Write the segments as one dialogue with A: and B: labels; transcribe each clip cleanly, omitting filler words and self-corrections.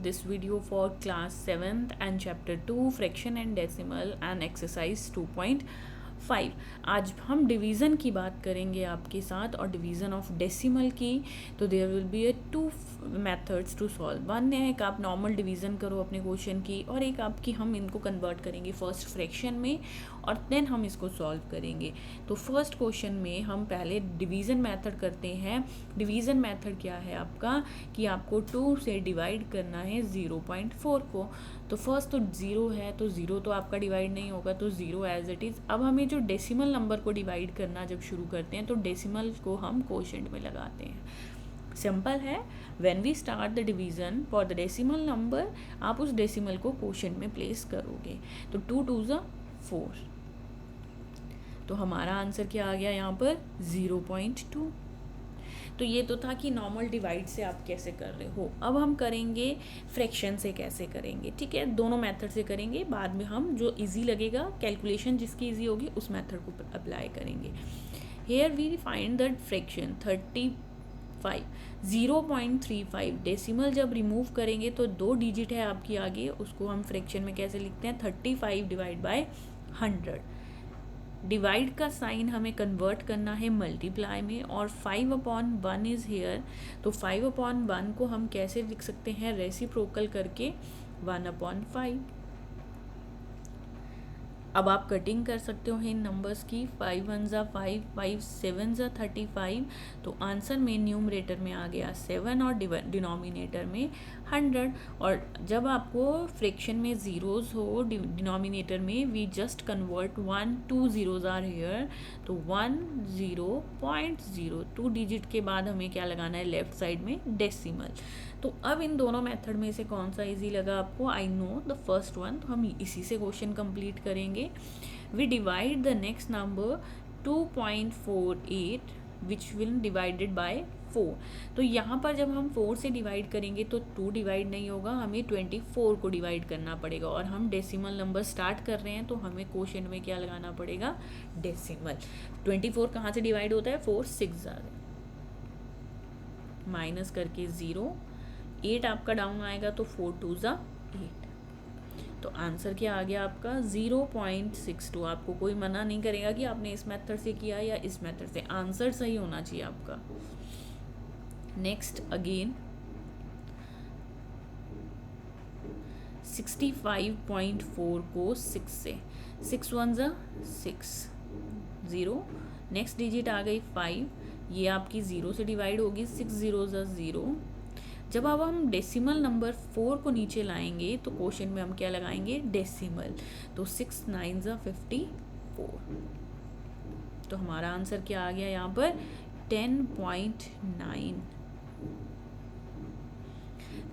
A: this video for class 7th and chapter 2 fraction and decimal and exercise 2.5। आज हम division की बात करेंगे आपके साथ और डिवीज़न ऑफ डेसिमल की। तो there will be a two methods to solve. One है एक आप नॉर्मल डिवीज़न करो अपने क्वेश्चन की, और एक आपकी हम इनको कन्वर्ट करेंगे फर्स्ट फ्रैक्शन में और देन हम इसको सॉल्व करेंगे। तो फर्स्ट क्वेश्चन में हम पहले डिवीज़न मेथड करते हैं। डिवीज़न मेथड क्या है आपका कि आपको 2 से डिवाइड करना है 0.4 को। तो फर्स्ट तो 0 है, तो 0 तो आपका डिवाइड नहीं होगा, तो 0 एज इट इज़। अब हमें जो डेसिमल नंबर को डिवाइड करना जब शुरू करते हैं तो डेसिमल को हम कोशेंट में लगाते हैं। सिंपल है, when we start the division for the decimal number, आप उस डेसिमल को कोशेंट में प्लेस करोगे। तो 2 2 ज़ा 4। तो हमारा आंसर क्या आ गया यहाँ पर 0.2। तो ये तो था कि नॉर्मल डिवाइड से आप कैसे कर रहे हो। अब हम करेंगे फ्रैक्शन से कैसे करेंगे। ठीक है, दोनों मेथड से करेंगे, बाद में हम जो इजी लगेगा कैलकुलेशन जिसकी इजी होगी उस मेथड को अप्लाई करेंगे। Here we find the fraction 35 0.35। Decimal जब रिमूव करेंगे तो 2 डिजिट है आपकी आगे, उसको हम फ्रैक्शन में कैसे लिखते हैं 35 डिवाइड बाय 100। डिवाइड का साइन हमें कन्वर्ट करना है मल्टीप्लाई में, और 5/1 इज़ हेयर। तो 5/1 को हम कैसे लिख सकते हैं रेसिप्रोकल करके 1/5। अब आप कटिंग कर सकते हो इन नंबर्स की। 5 1 ज़ा 5, 5 7 ज़ा 35। तो आंसर में न्यूमरेटर में आ गया 7 और डिनोमिनेटर में 100। और जब आपको फ्रैक्शन में ज़ीरोज़ हो डिनोमिनेटर में, we just convert 1 2 zeros are here. तो 1 0.0 2 डिजिट के बाद हमें क्या लगाना है लेफ्ट साइड में डेसिमल। तो अब इन दोनों मेथड में से कौन सा इजी लगा आपको? I know the first one. तो हम इसी से क्वेश्चन कंप्लीट करेंगे। We divide the next number 2.48 which will divided by 4। तो यहाँ पर जब हम 4 से डिवाइड करेंगे तो 2 डिवाइड नहीं होगा, हमें 24 को डिवाइड करना पड़ेगा। और हम डेसिमल नंबर स्टार्ट कर रहे हैं तो हमें क्वोशिएंट में क्या लगाना पड़ेगा डेसिमल। 24 कहाँ से डिवाइड होता है 4 6 माइनस करके 0, 8 आपका डाउन आएगा तो 4 2 ज़ा 8। तो आंसर क्या आ गया आपका 0.62। आपको कोई मना नहीं करेगा कि आपने इस मेथड से किया या इस मेथड से, आंसर सही होना चाहिए आपका। नेक्स्ट अगेन 65.4 को 6 से, 6 1 ज़ा 6 0, नेक्स्ट डिजिट आ गई 5, ये आपकी 0 से डिवाइड होगी 6 0 ज़ा 0। जब अब हम डेसिमल नंबर 4 को नीचे लाएंगे तो क्वोशिएंट में हम क्या लगाएंगे डेसिमल। तो 6 9 ज़ा 54। तो हमारा आंसर क्या आ गया यहाँ पर 10.9।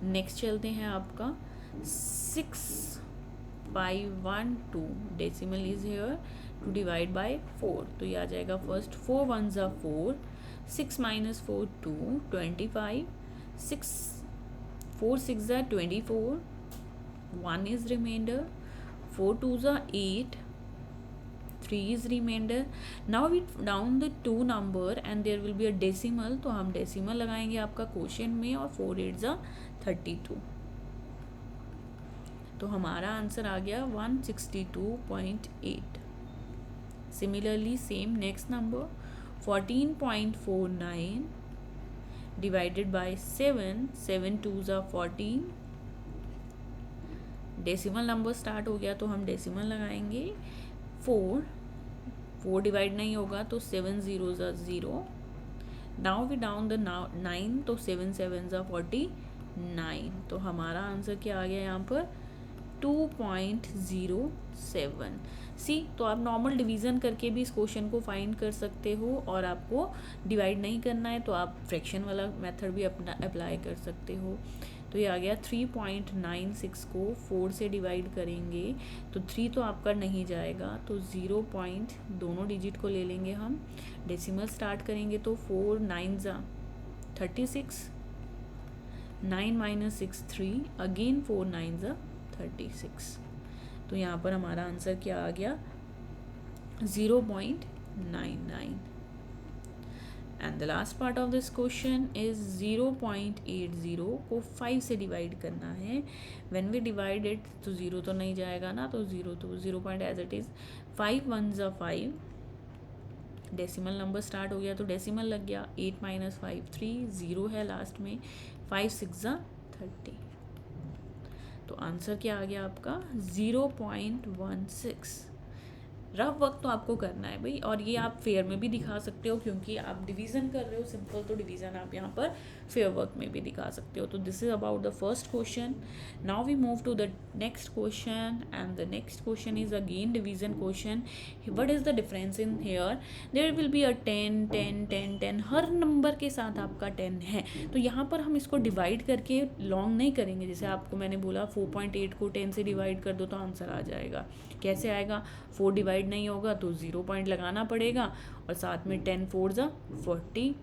A: नेक्स्ट चलते हैं आपका 6512 decimal is here to divide by 4। तो ये आ जाएगा फर्स्ट 4 1 ज़ा 4, 6 माइनस 4 2 25, 6 4 6 ज़ा 24, 1 is remainder, 4 2 ज़ा 8, 3 is remainder. Now we down the 2 number and there will be a decimal, तो हम डेसिमल लगाएंगे आपका क्वोशिएंट में, और 4 8 ज़ा 32। तो हमारा आंसर आ गया 162.8। Similarly same next number 14.49 divided by 7, 7 2 ज़ा 14। डेसिमल नंबर स्टार्ट हो गया तो हम डेसिमल लगाएंगे 4, 4 डिवाइड नहीं होगा तो 7 0 ज़ा 0। नाउ वी डाउन द 9, तो 7 7 ज़ा 49। तो हमारा आंसर क्या आ गया यहाँ पर 2.07। सी, तो आप नॉर्मल डिवीज़न करके भी इस क्वेश्चन को फाइंड कर सकते हो, और आपको डिवाइड नहीं करना है तो आप फ्रैक्शन वाला मेथड भी अपना अप्लाई कर सकते हो। तो ये आ गया 3.96 को 4 से डिवाइड करेंगे तो 3 तो आपका नहीं जाएगा, तो 0 पॉइंट दोनों डिजिट को ले लेंगे हम। डेसिमल स्टार्ट करेंगे तो 4 9 ज़ा 36, 9 माइनस 6 3, अगेन 4 9 ज़ा 36। तो यहाँ पर हमारा आंसर क्या आ गया 0.99। And the last part of this question is 0.80 को 5 से डिवाइड करना है. व्हेन वी डिवाइड इट तो 0 तो नहीं जाएगा ना, तो 0 पॉइंट एज इट इज़. 5 1 ज़ा 5, डेसिमल नंबर स्टार्ट हो गया तो डेसिमल लग गया. 8 माइनस 5 3, 0 है लास्ट में. 5 6 ज़ा 30. तो आंसर क्या आ गया आपका 0.16. रफ वर्क तो आपको करना है भाई, और ये आप फेयर में भी दिखा सकते हो क्योंकि आप डिवीज़न कर रहे हो सिंपल, तो डिवीज़न आप यहाँ पर फेयर वर्क में भी दिखा सकते हो. तो this is about the first question. Now we move to the next question and the next question is again division question. What is the difference in here? There will be a 10 10 10 10, हर नंबर के साथ आपका 10 है. तो यहाँ पर हम इसको डिवाइड करके लॉन्ग नहीं करेंगे. जैसे आपको मैंने बोला 4.8 को 10 से डिवाइड कर दो तो आंसर आ जाएगा. कैसे आएगा? 4 डिवाइड नहीं होगा तो 0 पॉइंट लगाना पड़ेगा, और साथ में 10 4 ज़ा 40.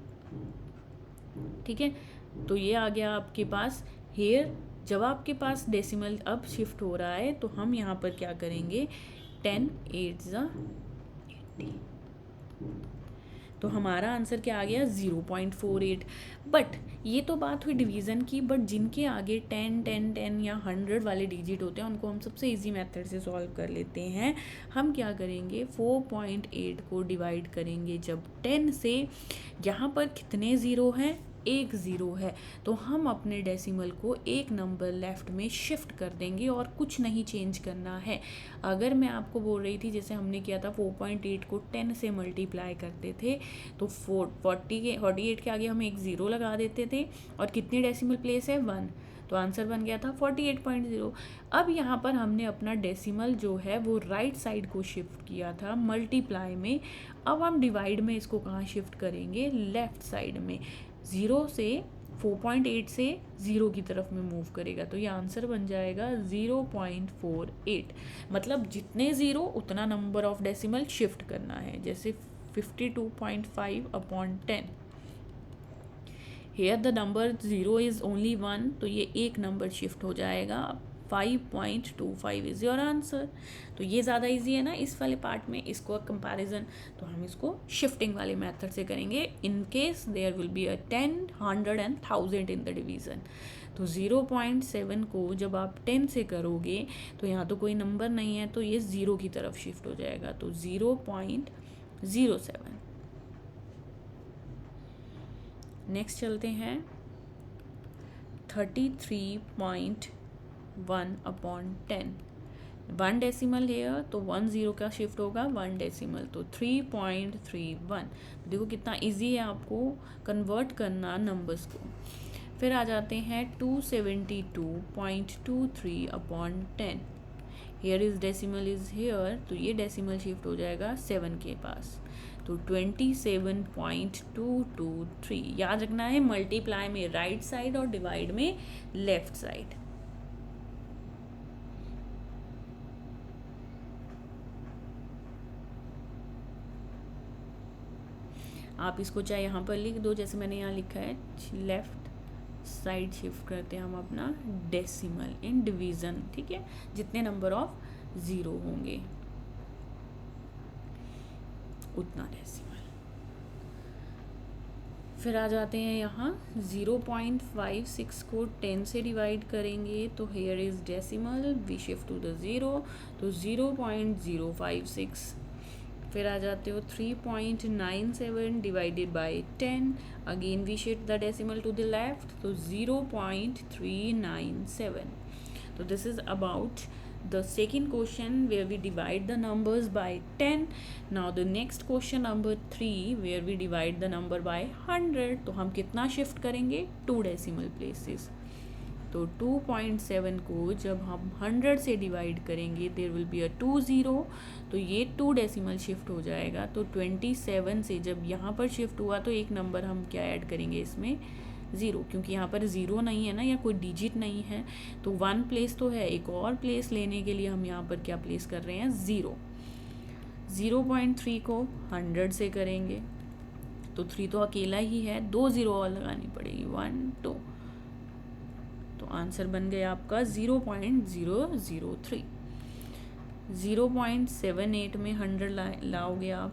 A: ठीक है, तो ये आ गया आपके पास हेयर. जब आपके पास डेसिमल अब शिफ्ट हो रहा है तो हम यहाँ पर क्या करेंगे, 10 8 ज़ा 80. तो हमारा आंसर क्या आ गया 0.48. बट ये तो बात हुई डिवीज़न की, बट जिनके आगे 10 10 10 या 100 वाले डिजिट होते हैं उनको हम सबसे इजी मेथड से सॉल्व कर लेते हैं. हम क्या करेंगे, 4.8 को डिवाइड करेंगे जब 10 से. यहाँ पर कितने ज़ीरो हैं? एक ज़ीरो है, तो हम अपने डेसिमल को एक नंबर लेफ्ट में शिफ्ट कर देंगे और कुछ नहीं चेंज करना है. अगर मैं आपको बोल रही थी जैसे हमने किया था 4.8 को 10 से मल्टीप्लाई करते थे तो 48 के आगे हम एक ज़ीरो लगा देते थे और कितने डेसिमल प्लेस है 1, तो आंसर बन गया था 48.0. अब यहाँ पर हमने अपना डेसिमल जो है वो राइट साइड को शिफ्ट किया था मल्टीप्लाई में. अब हम डिवाइड में इसको कहाँ शिफ्ट करेंगे, लेफ्ट साइड में. 0 से 4.8 से 0 की तरफ में मूव करेगा, तो ये आंसर बन जाएगा 0.48. मतलब जितने ज़ीरो उतना नंबर ऑफ डेसिमल शिफ्ट करना है. जैसे 52.5 upon 10. Here the number 0 is only 1, तो ये एक नंबर शिफ्ट हो जाएगा. 5.25 इज़ योर आंसर. तो ये ज़्यादा इजी है ना इस वाले पार्ट में, इसको कंपैरिजन तो हम इसको शिफ्टिंग वाले मेथड से करेंगे. In case there will be a 10 100 and 1000 in the division. तो 0.7 को जब आप 10 से करोगे तो यहाँ तो कोई नंबर नहीं है, तो ये 0 की तरफ शिफ्ट हो जाएगा. तो 0.07. नेक्स्ट चलते हैं 33.1 अपॉन 10. 1 डेसिमल है तो 1 0 का शिफ्ट होगा 1 डेसिमल, तो 3.31. देखो कितना इजी है आपको कन्वर्ट करना नंबर्स को. फिर आ जाते हैं 272.23 upon 10. Here is decimal is hair, तो ये डेसिमल शिफ्ट हो जाएगा 7 के पास, तो 27.223. याद रखना है मल्टीप्लाई में राइट साइड और डिवाइड में लेफ्ट साइड. आप इसको चाहे यहाँ पर लिख दो, जैसे मैंने यहाँ लिखा है लेफ्ट साइड शिफ्ट करते हैं हम अपना डेसिमल इन डिवीज़न. ठीक है, जितने नंबर ऑफ ज़ीरो होंगे उतना डेसिमल. फिर आ जाते हैं यहाँ 0.56 को 10 से डिवाइड करेंगे तो here is decimal, we shift to the zero, तो 0.056. फिर आ जाते हो 3.97 divided by 10, again we shift the decimal to the left, तो 0.397. तो this is about the second question where we divide the numbers by 10. Now the next question number 3 where we divide the number by 100. तो हम कितना shift करेंगे 2 decimal places. तो 2.7 को जब हम 100 से डिवाइड करेंगे देयर विल बी अ 2 0, तो ये 2 डेसिमल शिफ्ट हो जाएगा. तो 27 से जब यहाँ पर शिफ्ट हुआ तो एक नंबर हम क्या ऐड करेंगे इसमें 0, क्योंकि यहाँ पर 0 नहीं है ना या कोई डिजिट नहीं है, तो 1 प्लेस तो है. एक और प्लेस लेने के लिए हम यहाँ पर क्या प्लेस कर रहे हैं 0. 0.3 को 100 से करेंगे तो 3 तो अकेला ही है, 2 0 और लगानी पड़ेगी 1 2, तो आंसर बन गया आपका 0.003. 0.78 में 100 लाओगे आप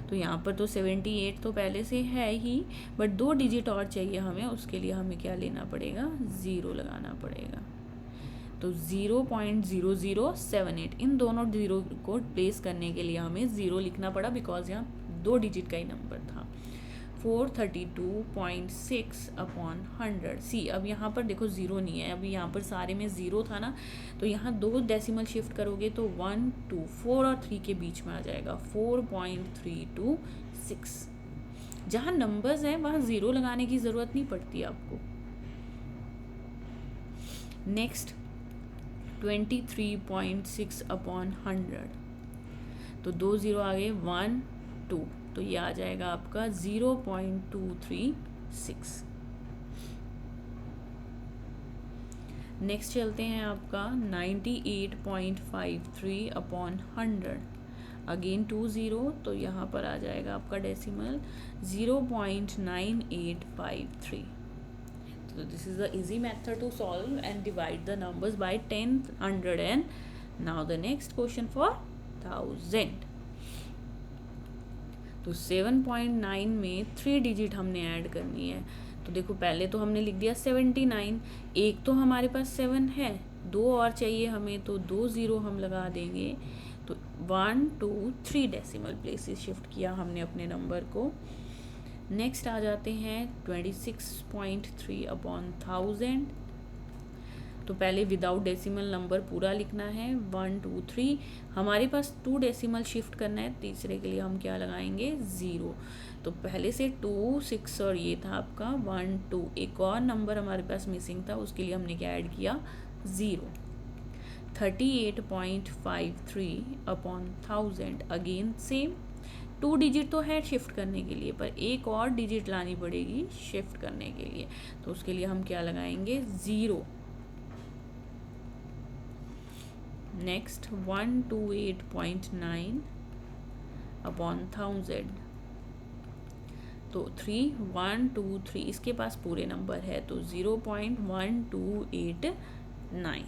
A: तो यहाँ पर तो 78 तो पहले से है ही, बट 2 डिजिट और चाहिए हमें, उसके लिए हमें क्या लेना पड़ेगा, 0 लगाना पड़ेगा। तो 0.0078, इन दोनों ज़ीरो को प्लेस करने के लिए हमें 0 लिखना पड़ा, बिकॉज यहाँ 2 डिजिट का ही नंबर था। 432.6 अपॉन 100। सी अब यहाँ पर देखो 0 नहीं है, अभी यहाँ पर सारे में 0 था ना, तो यहाँ 2 डेसिमल शिफ्ट करोगे तो 1 2 4 और 3 के बीच में आ जाएगा 4.326। जहाँ नंबर्स हैं वहाँ 0 लगाने की ज़रूरत नहीं पड़ती आपको। नेक्स्ट 23.6 अपॉन 100, तो 2 0 आ गए, 1 2, तो ये आ जाएगा आपका 0.236। नेक्स्ट चलते हैं आपका 98.53 अपॉन 100, अगेन 2 0, तो यहाँ पर आ जाएगा आपका decimal 0.9853। So this is the easy method to solve and divide the numbers by 10, 100 and now the next question for 1000। तो 7.9 में 3 डिजिट हमने ऐड करनी है। तो देखो पहले तो हमने लिख दिया 79, एक तो हमारे पास 7 है, 2 और चाहिए हमें, तो 2 0 हम लगा देंगे। तो 1 2 3 डेसिमल प्लेसेस शिफ्ट किया हमने अपने नंबर को। नेक्स्ट आ जाते हैं 26.3 अपॉन 1000। तो पहले विदाउट डेसिमल नंबर पूरा लिखना है, 1 2 3, हमारे पास 2 डेसिमल शिफ्ट करना है, तीसरे के लिए हम क्या लगाएंगे, 0। तो पहले से 2 6 और ये था आपका 1 2, एक और नंबर हमारे पास मिसिंग था, उसके लिए हमने क्या ऐड किया, 0। 38.53 अपॉन 1000, अगेन सेम, 2 डिजिट तो है शिफ्ट करने के लिए, पर एक और डिजिट लानी पड़ेगी शिफ्ट करने के लिए, तो उसके लिए हम क्या लगाएंगे, 0। नेक्स्ट 128.9 अपॉन 1000, तो 3 1 2 3, इसके पास पूरे नंबर है, तो 0.1289।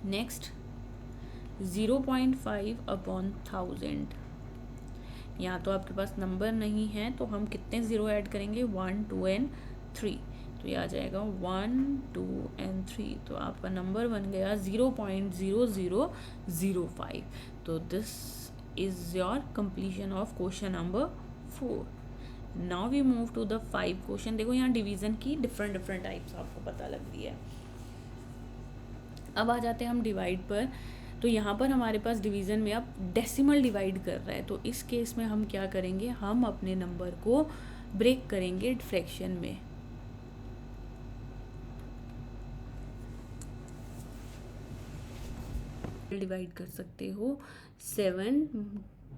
A: नेक्स्ट 0.5 अपॉन 1000, यहाँ तो आपके पास नंबर नहीं है, तो हम कितने 0 ऐड करेंगे, 1 2 एंड 3, तो ये आ जाएगा 1 2 एंड 3, तो आपका नंबर बन गया 0.0005। तो this is your completion of question number 4। Now we move to the 5 question. देखो यहाँ डिवीजन की डिफरेंट टाइप्स आपको पता लग रही है। अब आ जाते हैं हम डिवाइड पर। तो यहाँ पर हमारे पास डिवीज़न में अब डेसिमल डिवाइड कर रहा है, तो इस केस में हम क्या करेंगे, हम अपने नंबर को ब्रेक करेंगे फ्रैक्शन में। डिवाइड कर सकते हो 7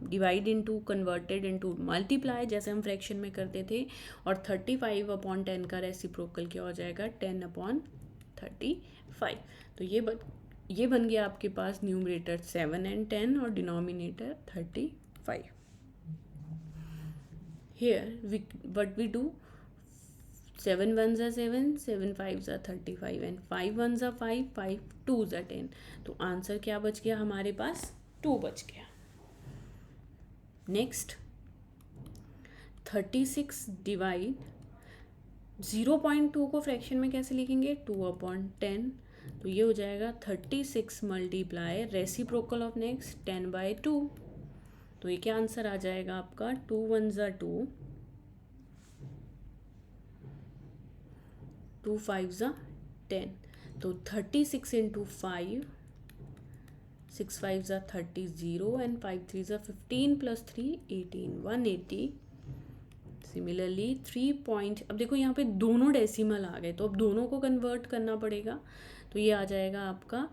A: divide into converted into multiply, जैसे हम फ्रैक्शन में करते थे, और 35 अपॉन 10 का रेसिप्रोकल क्या हो जाएगा, 10 अपॉन 35। तो ये बन गया आपके पास न्यूमरेटर 7 एंड 10 और denominator 35। Here what we do, 7 1s are 7, 7 5s are 35 and 5 1s are 5, 5 2s are 10। तो आंसर क्या बच गया हमारे पास, 2 बच गया। नेक्स्ट 36 डिवाइड 0.2 को फ्रैक्शन में कैसे लिखेंगे, 2 अपॉन 10, तो ये हो जाएगा 36 मल्टीप्लाई रेसिप्रोकल ऑफ नेक्स्ट 10/2। तो ये क्या आंसर आ जाएगा आपका, 2 1s are 2, 2 5s are 10, तो 36 into 5, 6 5s are 30, 0 and 5 3s are 15 plus 3 18, 180। Similarly 3 point, अब देखो यहाँ पे दोनों डेसिमल आ गए, तो अब दोनों को कन्वर्ट करना पड़ेगा, तो ये आ जाएगा आपका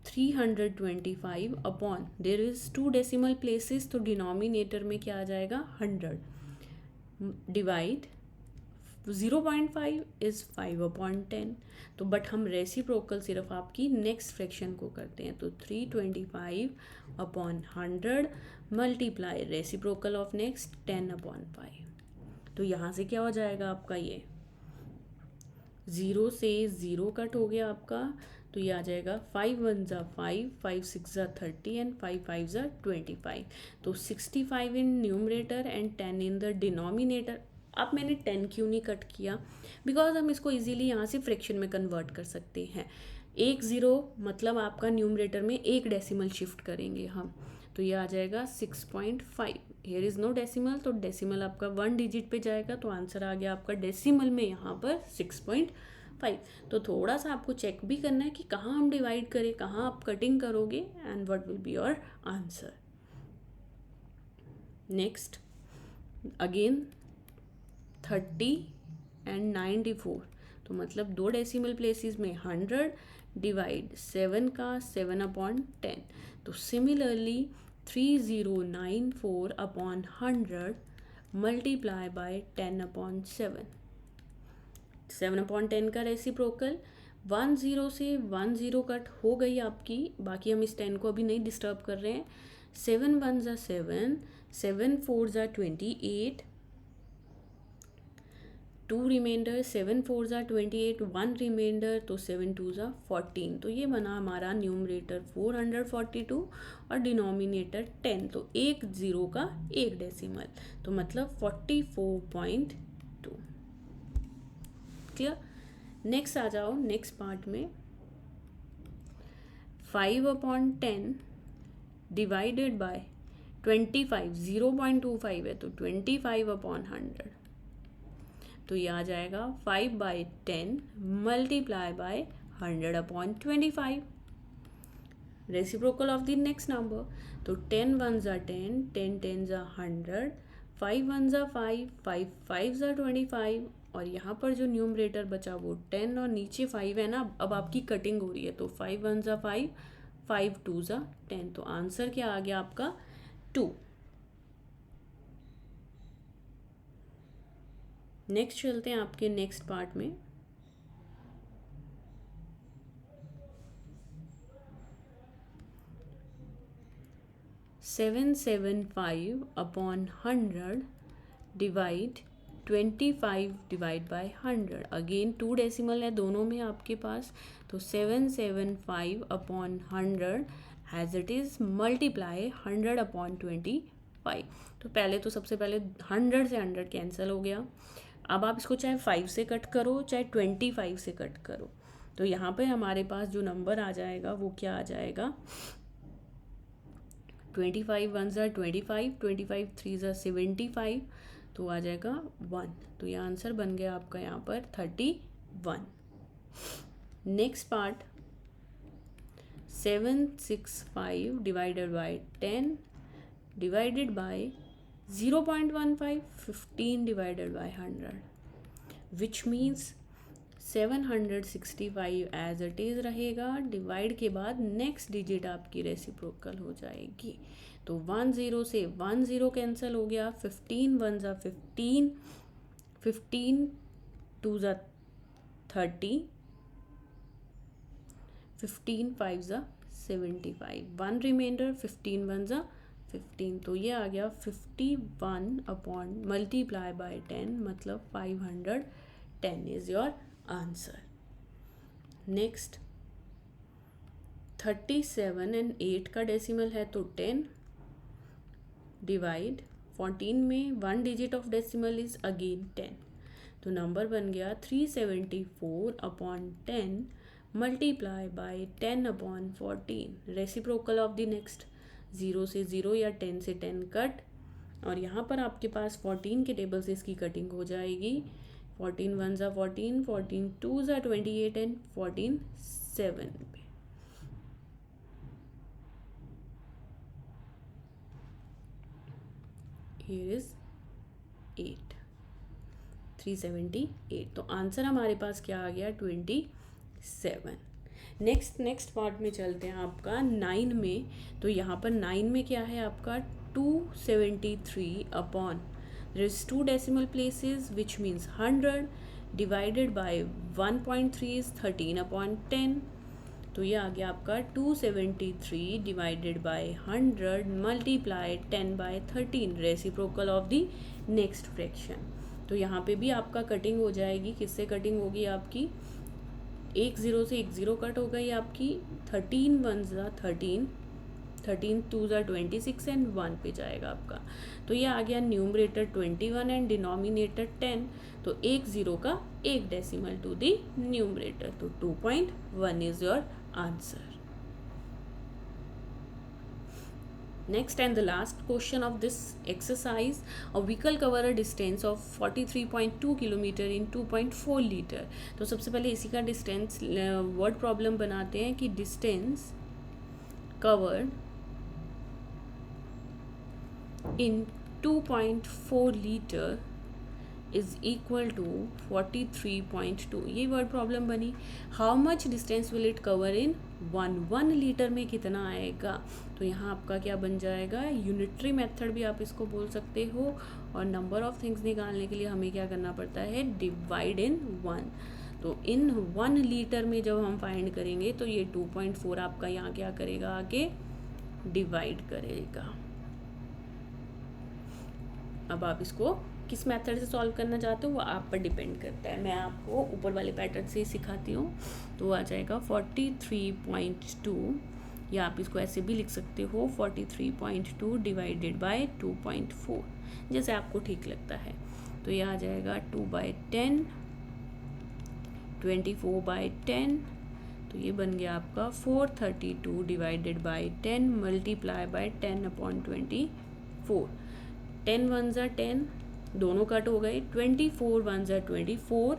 A: 325 upon, there is 2 decimal places, तो डिनोमिनेटर में क्या आ जाएगा, 100, डिवाइड 0.5 इज़ 5 अपॉन 10। तो बट हम रेसिप्रोकल सिर्फ आपकी नेक्स्ट फ्रैक्शन को करते हैं, तो 325 upon 100 multiply reciprocal of next 10 upon 5। तो यहाँ से क्या हो जाएगा आपका, ये ज़ीरो से ज़ीरो कट हो गया आपका, तो ये आ जाएगा 5 1 ज़ा 5, 5 6 ज़ा 30 एंड 5 5 ज़ा 25। तो 65 in numerator and 10 in the denominator. अब मैंने 10 क्यों नहीं कट किया? बिकॉज हम इसको इजीली यहाँ से फ्रैक्शन में कन्वर्ट कर सकते हैं। एक ज़ीरो मतलब आपका न्यूमरेटर में एक डेसिमल शिफ्ट करेंगे हम, तो ये आ जाएगा 6.5। हेयर इज़ नो डेसिमल, तो डेसिमल आपका 1 डिजिट पे जाएगा, तो आंसर आ गया आपका डेसिमल में यहाँ पर 6.5। तो थोड़ा सा आपको चेक भी करना है कि कहाँ हम डिवाइड करें, कहाँ आप कटिंग करोगे, and what will be your answer. Next again 30 and 94, तो मतलब दो डेसिमल प्लेसेस में 100 डिवाइड 7 का 7/10। तो सिमिलरली 3094 अपॉन 100 मल्टीप्लाई बाय 10/7। 7/10 का रेसिप्रोकल 10 से 10 कट हो गई आपकी, बाकी हम इस 10 को अभी नहीं डिस्टर्ब कर रहे हैं। 7 1 ज़ा 7, 7 4 ज़ा 28, 2 रिमाइंडर, 7 4 ज़ा 28, 1 रिमाइंडर, तो 7 2 ज़ा 14। तो ये बना हमारा न्यूमरेटर 442 और डिनोमिनेटर 10। तो एक ज़ीरो का एक डेसिमल, तो मतलब 44.2। क्लियर? नेक्स्ट आ जाओ नेक्स्ट पार्ट में। 5/10 डिवाइडेड बाय 25, 0.25 है, तो 25/100। तो ये आ जाएगा 5/10 multiply by 100/25, reciprocal of the next number. तो 10 1 ज़ा 10, 10 10 ज़ा 100, 5 1 ज़ा 5, 5 5 ज़ा 25, और यहाँ पर जो न्यूमरेटर बचा वो 10 और नीचे 5 है ना, अब आपकी कटिंग हो रही है, तो 5 1 ज़ा 5, 5 2 ज़ा 10। तो आंसर क्या आ गया आपका? 2। नेक्स्ट चलते हैं आपके नेक्स्ट पार्ट में। Seven 7/5 upon 100 divide 25 divide by 100। Again 2 decimal है दोनों में आपके पास, तो 775 upon 100 as it is multiply 100/25। तो पहले तो सबसे पहले 100 से 100 कैंसिल हो गया। अब आप इसको चाहे 5 से कट करो चाहे 25 से कट करो, तो यहाँ पे हमारे पास जो नंबर आ जाएगा वो क्या आ जाएगा? 25 1 ज़ा 25, 25 3 ज़ा 75, तो आ जाएगा 1। तो ये आंसर बन गया आपका यहाँ पर 31। Next part 765 divided by 10 divided by 0.15, 15 divided by 100, which means 765 as it is रहेगा। डिवाइड के बाद नेक्स्ट डिजिट आपकी रेसिप्रोकल हो जाएगी, तो 10 से 10 कैंसिल हो गया। 15 1 ज़ा 15, 15 2 ज़ा 30, 15 5 ज़ा 75, 1 रिमाइंडर, 15 1 ज़ा 15। तो ये आ गया 51 अपॉन मल्टीप्लाई बाय 10, मतलब 510 is your answer. Next 37 and 8 का डेसिमल है, तो 10 डिवाइड 14 में 1 digit of decimal is again 10, तो नंबर बन गया 374/10 multiply by 10/14, reciprocal of the next. 0 से 0 या 10 से 10 कट, और यहाँ पर आपके पास 14 के टेबल से इसकी कटिंग हो जाएगी। 14 1 ज़ा 14, 14 2 ज़ा 28 एंड 14 7 पे। Here is 8, 378। तो आंसर हमारे पास क्या आ गया? 27। नेक्स्ट पार्ट में चलते हैं आपका 9 में। तो यहाँ पर 9 में क्या है आपका? 273 upon, there is 2 decimal places which means 100 divided by 1.3 is 13/10। तो ये आ गया आपका 273 divided by 100 multiply 10/13, reciprocal of the next fraction. तो यहाँ पे भी आपका कटिंग हो जाएगी, किससे कटिंग होगी आपकी, एक ज़ीरो से एक ज़ीरो कट हो गई आपकी, 13 वन ज़ा 13, 13 टू ज़ा 26 एंड 1 पे जाएगा आपका। तो ये आ गया न्यूमरेटर 21 एंड डिनोमिनेटर 10, तो एक ज़ीरो का एक डेसिमल टू दी न्यूमरेटर, तो 2.1 is your answer. Next and the last question of this exercise, a vehicle cover a distance of 43.2 kilometre in 2.4 litre. तो सबसे पहले इसी का डिस्टेंस वर्ड प्रॉब्लम बनाते हैं कि distance covered in 2.4 litre is equal to 43.2, ये वर्ड प्रॉब्लम बनी। How much distance will it cover in 1 litre में कितना आएगा, तो यहाँ आपका क्या बन जाएगा, यूनिटरी मेथड भी आप इसको बोल सकते हो। और नंबर ऑफ थिंग्स निकालने के लिए हमें क्या करना पड़ता है, डिवाइड इन 1। तो इन 1 लीटर में जब हम फाइंड करेंगे तो ये 2.4 आपका यहाँ क्या करेगा, आगे डिवाइड करेगा। अब आप इसको किस मेथड से सॉल्व करना चाहते हो वो आप पर डिपेंड करता है। मैं आपको ऊपर वाले पैटर्न से ही सिखाती हूँ। तो आ जाएगा 43.2, या आप इसको ऐसे भी लिख सकते हो 43.2 डिवाइडेड बाय 2.4, जैसे आपको ठीक लगता है। तो ये आ जाएगा 2/10, 24/10, तो ये बन गया आपका 432 divided by 10 multiply by 10/24। 10 one ज़ा 10, दोनों कट हो गए, 24 वन ज़ा 24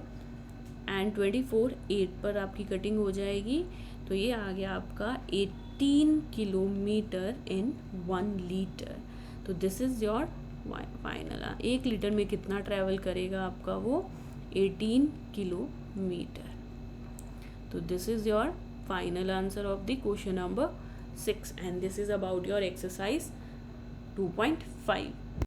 A: एंड 24 8 पर आपकी कटिंग हो जाएगी। तो ये आ गया आपका 18 किलोमीटर इन 1 लीटर। तो this is your final. 1 litre में कितना ट्रैवल करेगा आपका वो, 18 किलोमीटर। तो this is your final answer of the question number 6 and this is about your exercise 2.5।